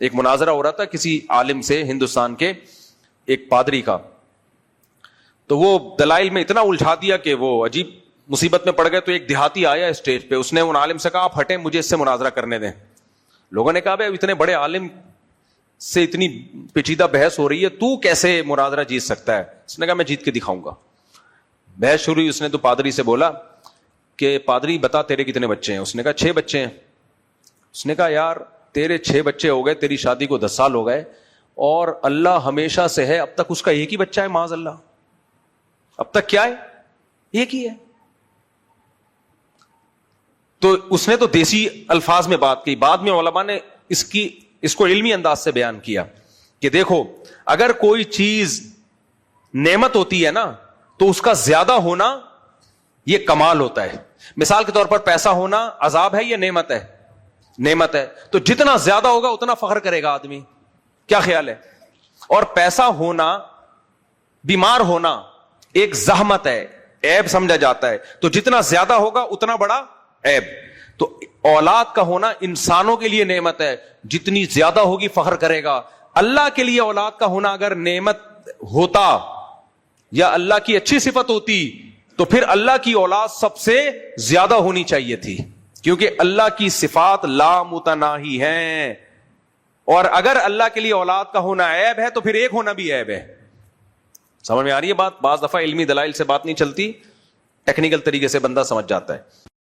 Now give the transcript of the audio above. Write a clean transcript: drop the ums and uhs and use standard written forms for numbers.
ایک مناظرہ ہو رہا تھا کسی عالم سے ہندوستان کے ایک پادری کا, تو وہ دلائل میں اتنا الجھا دیا کہ وہ عجیب مصیبت میں پڑ گئے. تو ایک دیہاتی آیا اسٹیج پہ, اس نے ان عالم سے کہا آپ ہٹیں, مجھے اس سے مناظرہ کرنے دیں. لوگوں نے کہا بھائی اتنے بڑے عالم سے اتنی پیچیدہ بحث ہو رہی ہے, تو کیسے مناظرہ جیت سکتا ہے؟ اس نے کہا میں جیت کے دکھاؤں گا. بحث شروع ہوئی. اس نے تو پادری سے بولا کہ پادری بتا تیرے کتنے بچے ہیں؟ اس نے کہا 6 بچے ہیں. اس نے کہا یار تیرے 6 بچے ہو گئے, تیری شادی کو 10 سال ہو گئے, اور اللہ ہمیشہ سے ہے, اب تک اس کا ایک ہی بچہ ہے, معاذ اللہ, اب تک کیا ہے, ایک ہی ہے. تو اس نے تو دیسی الفاظ میں بات کی. بعد میں علماء نے اس کو علمی انداز سے بیان کیا کہ دیکھو اگر کوئی چیز نعمت ہوتی ہے نا تو اس کا زیادہ ہونا یہ کمال ہوتا ہے. مثال کے طور پر پیسہ ہونا عذاب ہے یا نعمت ہے؟ نعمت ہے. تو جتنا زیادہ ہوگا اتنا فخر کرے گا آدمی. کیا خیال ہے؟ اور پیسہ ہونا, بیمار ہونا ایک زحمت ہے, عیب سمجھا جاتا ہے. تو جتنا زیادہ ہوگا اتنا بڑا عیب. تو اولاد کا ہونا انسانوں کے لیے نعمت ہے, جتنی زیادہ ہوگی فخر کرے گا. اللہ کے لیے اولاد کا ہونا اگر نعمت ہوتا یا اللہ کی اچھی صفت ہوتی تو پھر اللہ کی اولاد سب سے زیادہ ہونی چاہیے تھی, کیونکہ اللہ کی صفات لا متناہی ہیں. اور اگر اللہ کے لیے اولاد کا ہونا عیب ہے تو پھر ایک ہونا بھی عیب ہے. سمجھ میں آ رہی ہے بات؟ بعض دفعہ علمی دلائل سے بات نہیں چلتی, ٹیکنیکل طریقے سے بندہ سمجھ جاتا ہے.